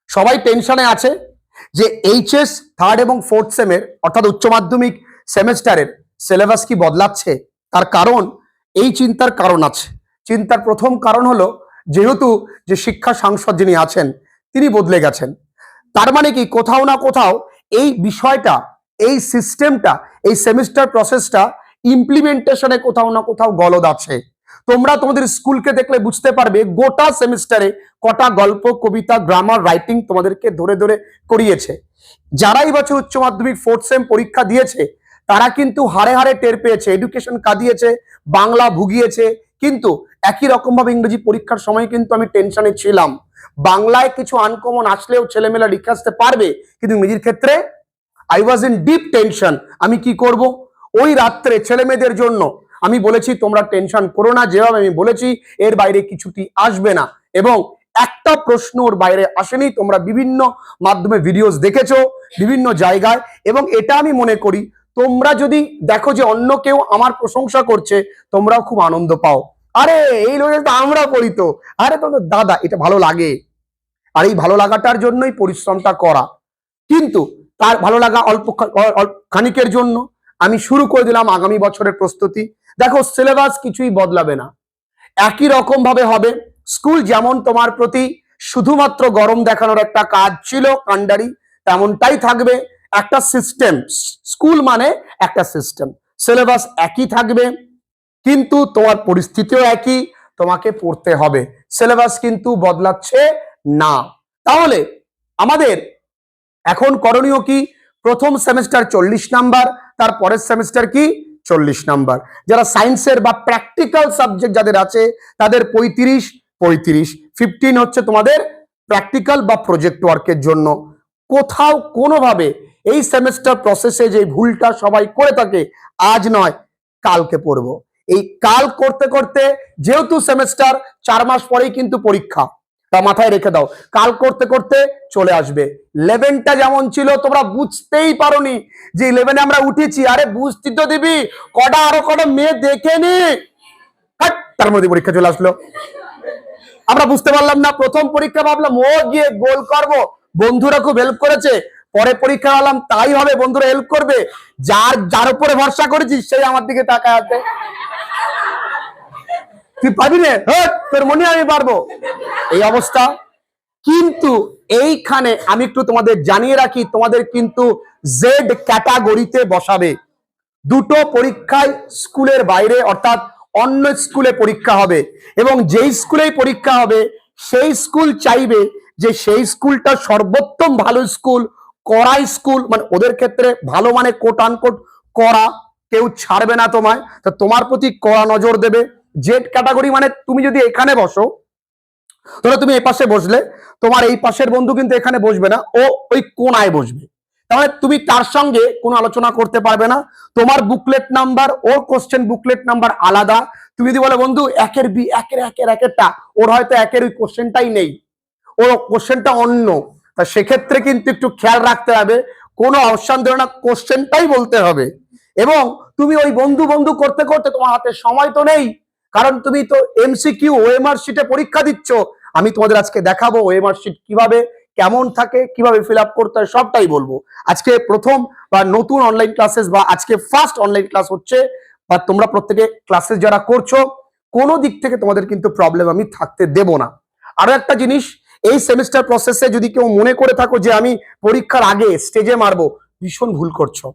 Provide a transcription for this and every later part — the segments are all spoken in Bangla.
সবাই টেনশনে আছে যে এইচএস থার্ড এবং ফোর্থ সেমের অর্থাৎ উচ্চ মাধ্যমিক সেমেস্টারের সিলেবাস কি বদলাচ্ছে। তার কারণ এই চিন্তার কারণ আছে। চিন্তার প্রথম কারণ হলো যেহেতু যে শিক্ষা সাংসদ যিনি আছেন তিনি বদলে গেছেন, তার মানে কি কোথাও না কোথাও এই বিষয়টা, এই সিস্টেমটা, এই সেমিস্টার প্রসেসটা ইমপ্লিমেন্টেশনে কোথাও না কোথাও গলদ আছে। তোমরা তোমাদের স্কুলকে দেখলে বুঝতে পারবে গোটা সেমিস্টারে কটা গল্প, কবিতা, গ্রামার, রাইটিং তোমাদেরকে ধরে ধরে করিয়েছে। যারা এই বছর উচ্চ মাধ্যমিক ফোর্থ সেম পরীক্ষা দিয়েছে তারা কিন্তু হারে হারে টের পেয়েছে, এডুকেশন কাঁদিয়েছে, বাংলা ভুগিয়েছে, কিন্তু একই রকম ভাবে ইংরেজি পরীক্ষার সময় কিন্তু আমি টেনশনে ছিলাম। বাংলায় কিছু আনকমন আসলেও ছেলেমেয়েরা লিখে আসতে পারবে, কিন্তু ইংরেজির ক্ষেত্রে I was in deep tension. আমি কি করব? ওই রাত্রে ছেলে মেয়েদের জন্য আমি বলেছি তোমরা টেনশন করো না, যেভাবে আমি বলেছি এর বাইরে কিছুটি আসবে না, এবং একটা প্রশ্ন ওর বাইরে আসেনি। তোমরা বিভিন্ন মাধ্যমে ভিডিওস দেখেছো বিভিন্ন জায়গায়, এবং এটা আমি মনে করি তোমরা যদি দেখো যে অন্য কেউ আমার প্রশংসা করছে তোমরাও খুব আনন্দ পাও। আরে এই লোকের তো আমরা করি, তো আরে তোমাদের দাদা, এটা ভালো লাগে। আর এই ভালো লাগাটার জন্যই পরিশ্রমটা করা, কিন্তু তার ভালো লাগা অল্প খানিকের জন্য। আমি শুরু করে দিলাম আগামী বছরের প্রস্তুতি। দেখো সিলেবাস কিছুই বদলাবে না, একই রকম ভাবে হবে। স্কুল যেমন তোমার প্রতি শুধুমাত্র গরম দেখানোর একটা কাজ ছিল, কাণ্ডারি, তেমনটাই থাকবে। একটা সিস্টেম, স্কুল মানে একটা সিস্টেম, সিলেবাস একই থাকবে, কিন্তু তোমার পরিস্থিতিও একই, তোমাকে পড়তে হবে। সিলেবাস কিন্তু বদলাচ্ছে না। তাহলে আমাদের এখন করণীয় কি? প্রথম সেমিস্টার 40 নাম্বার, তার পরের সেমিস্টার কি 40 নাম্বার। যারা সায়েন্সের বা প্র্যাকটিক্যাল সাবজেক্ট যাদের আছে তাদের 35 15 হচ্ছে তোমাদের প্র্যাকটিক্যাল বা প্রজেক্ট ওয়ার্কের জন্য। কোথাও কোনোভাবে এই সেমিস্টার প্রসেসে যে ভুলটা সবাই করে থাকে, আজ নয় কালকে পড়বো। এই কাল করতে করতে, যেহেতু সেমিস্টার 4 মাস পরেই কিন্তু পরীক্ষা, তা মাথায় রেখে দাও, কাল করতে করতে চলে আসবে। 11টা যেমন ছিল তোমরা বুঝতেই পারোনি যে 11-এ আমরা উঠেছি, আরে বুঝতে তো দিবি, কটা আরো কটা মেয়ে দেখে নি, তার মধ্যে পরীক্ষা চলে আসলো। আমরা বুঝতে পারলাম না, প্রথম পরীক্ষা ভাবলাম ও গিয়ে গোল করবো, বন্ধুরা খুব হেল্প করেছে, পরে পরীক্ষা ভাবলাম তাই হবে, বন্ধুরা হেল্প করবে, যার উপরে ভরসা করেছিস সেই আমার দিকে তাকায় আছে। তুই পারবি না, তোর মনে আমি পারবো, এই অবস্থা। কিন্তু এইখানে আমি একটু তোমাদের জানিয়ে রাখি, তোমাদের কিন্তু জেড ক্যাটাগরিতে বসাবে। দুটো পরীক্ষায় স্কুলের বাইরে অর্থাৎ অন্য স্কুলে পরীক্ষা হবে, এবং যেই স্কুলেই পরীক্ষা হবে সেই স্কুল চাইবে যে সেই স্কুলটা সর্বোত্তম ভালো স্কুল, কড়া স্কুল, মানে ওদের ক্ষেত্রে ভালো মানে কোট আনকোট কড়া, কেউ ছাড়বে না তোমায়, তো তোমার প্রতি কড়া নজর দেবে। জেড ক্যাটাগরি মানে তুমি যদি এখানে বসো, ধরো তুমি এই পাশে বসলে, তোমার এই পাশের বন্ধু কিন্তু এখানে বসবে না, ও ওই কোনায় বসবে, তাহলে তুমি তার সঙ্গে কোনো আলোচনা করতে পারবে না। তোমার বুকলেট নাম্বার, ওর কোশ্চেন বুকলেট নাম্বার আলাদা। তুমি যদি বলে বন্ধু একের বি, একেরটা, ওর হয়তো একের ওই কোশ্চেনটাই নেই, ওর কোশ্চেনটা অন্য, তা সেক্ষেত্রে কিন্তু একটু খেয়াল রাখতে হবে, কোনো অপশন দেবে না, কোশ্চেনটাই বলতে হবে। এবং তুমি ওই বন্ধু বন্ধু করতে করতে তোমার হাতে সময় তো নেই, কারণ তুমি তো এমসিকিউ ওএমআর শিটে পরীক্ষা দিচ্ছ। আমি তোমাদের আজকে দেখাবো ওএমআর শিট কিভাবে কেমন থাকে, কিভাবে ফিল আপ করতে হয়, সবটাই বলবো। আজকে প্রথম বা নতুন অনলাইন ক্লাসেস, বা আজকে ফার্স্ট অনলাইন ক্লাস হচ্ছে, বা তোমরা প্রত্যেকে ক্লাসেস যারা করছো, কোনো দিক থেকে তোমাদের কিন্তু প্রবলেম আমি থাকতে দেব না। আরো একটা জিনিস, এই সেমিস্টার প্রসেসে যদি কেউ মনে করে থাকো যে আমি পরীক্ষার আগে স্টেজে মারবো, ভীষণ ভুল করছো।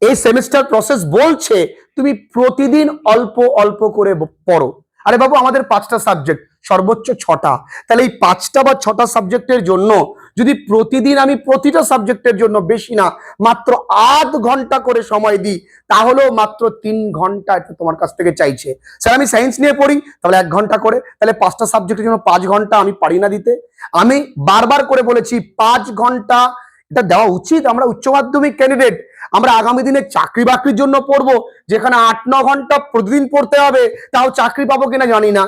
এই সেমিস্টার প্রসেস বলছে তুমি প্রতিদিন অল্প অল্প করে পড়ো। আরে বাবু আমাদের 5টা সাবজেক্ট, সর্বোচ্চ 6টা, তাহলে এই 5টা বা 6টা সাবজেক্টের জন্য যদি প্রতিদিন আমি প্রতিটা সাবজেক্টের জন্য বেশি না মাত্র আধ ঘন্টা করে সময় দিই, তাহলেও মাত্র 3 ঘন্টা তোমার কাছ থেকে চাইছে। স্যার আমি সায়েন্স নিয়ে পড়ি, তাহলে 1 ঘন্টা করে, তাহলে 5টা সাবজেক্টের জন্য 5 ঘন্টা আমি পারি না দিতে। আমি বারবার করে বলেছি 5 ঘন্টা এটা দেওয়া উচিত। আমরা উচ্চ মাধ্যমিক ক্যান্ডিডেট, আমরা আগামী দিনে চাকরি বাকরির জন্য পড়বো, যেখানে 8-9 ঘন্টা প্রতিদিন পড়তে হবে, তাও চাকরি পাবো কিনা জানি না।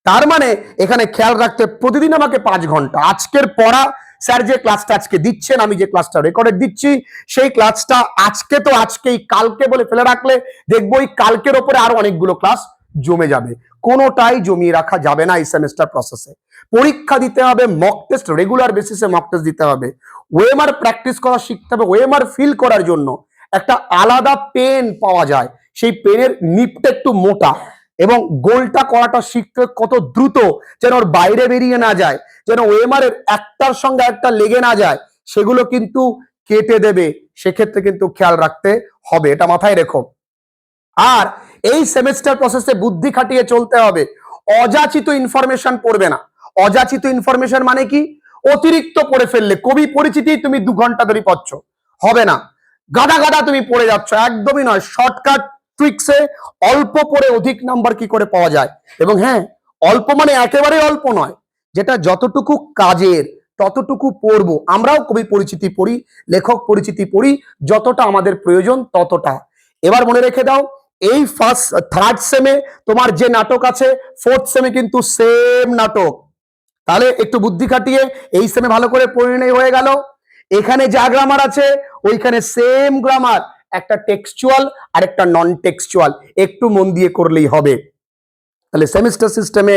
তার মানে এখানে খেয়াল রাখতে প্রতিদিন আমাকে 5 ঘন্টা। আজকের পড়া, স্যার যে ক্লাসটা আজকে দিচ্ছেন, আমি যে ক্লাসটা রেকর্ডে দিচ্ছি, সেই ক্লাসটা আজকে তো আজকেই, কালকে বলে ফেলে রাখলে দেখবো এই কালকের ওপরে আরো অনেকগুলো ক্লাস জমে যাবে। কোনোটাই জমিয়ে রাখা যাবে না এই সেমিস্টার প্রসেসে। পরীক্ষা দিতে হবে, মক টেস্ট রেগুলার বেসিসে মক টেস্ট দিতে হবে, ওএমআর প্র্যাকটিস করা শিখতে হবে। ওএমআর ফিল করার জন্য একটা আলাদা পেন পাওয়া যায়, সেই পেনের নিপটা একটু মোটা, এবং গোলটা করাটা শিখতে কত দ্রুত, যেন ওর বাইরে বেরিয়ে না যায়, যেন ওএমআর এর একটার সঙ্গে একটা লেগে না যায়, সেগুলো কিন্তু কেটে দেবে। সেক্ষেত্রে কিন্তু খেয়াল রাখতে হবে, এটা মাথায় রেখো। আর এই সেমিস্টার প্রসেসে বুদ্ধি খাটিয়ে চলতে হবে। অযাচিত ইনফরমেশন পড়বে না। অযাচিত ইনফরমেশন মানে কি? অতিরিক্ত পড়ে ফেললে, কবি পরিচিতি তুমি 2 ঘন্টা ধরে পড়ছ, হবে না। গাদা গাদা তুমি পড়ে যাচ্ছ, একদমই নয়। শর্টকাট ট্রিক্সে অল্প পড়ে অধিক নাম্বার কি করে পাওয়া যায়। এবং হ্যাঁ, অল্প মানে একেবারে অল্প নয়, যেটা যতটুকু কাজের ততটুকু পড়বো। আমরাও কবি পরিচিতি পড়ি, লেখক পরিচিতি পড়ি, যতটা আমাদের প্রয়োজন ততটা। এবার মনে রেখে দাও, এই থার্ড সেমে তোমার যে নাটক আছে, ফোর্থ সেমে কিন্তু সেম নাটক। তাহলে একটু বুদ্ধি খাটিয়ে এই সেমে ভালো করে পরিণয় হয়ে গেল। এখানে যা গ্রামার আছে ওইখানে সেম গ্রামার, একটা টেক্সচুয়াল আর একটা নন টেক্সচুয়াল, একটু মন দিয়ে করলেই হবে। তাহলে সেমিস্টার সিস্টেমে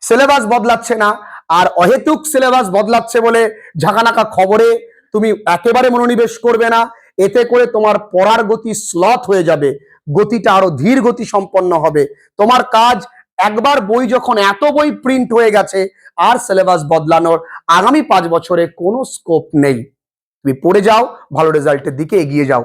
সিলেবাস বদলাচ্ছে না, আর অহেতুক সিলেবাস বদলাচ্ছে বলে ঝাঁকানাকা খবরে তুমি একেবারে মনোনিবেশ করবে না। এতে করে তোমার পড়ার গতি স্লথ হয়ে যাবে, গতিটা আরো ধীর গতি সম্পন্ন হবে। তোমার কাজ, একবার বই যখন এত বই প্রিন্ট হয়ে গেছে, আর সিলেবাস বদলানোর আগামী 5 বছরে কোনো স্কোপ নেই। তুমি পড়ে যাও, ভালো রেজাল্টের দিকে এগিয়ে যাও।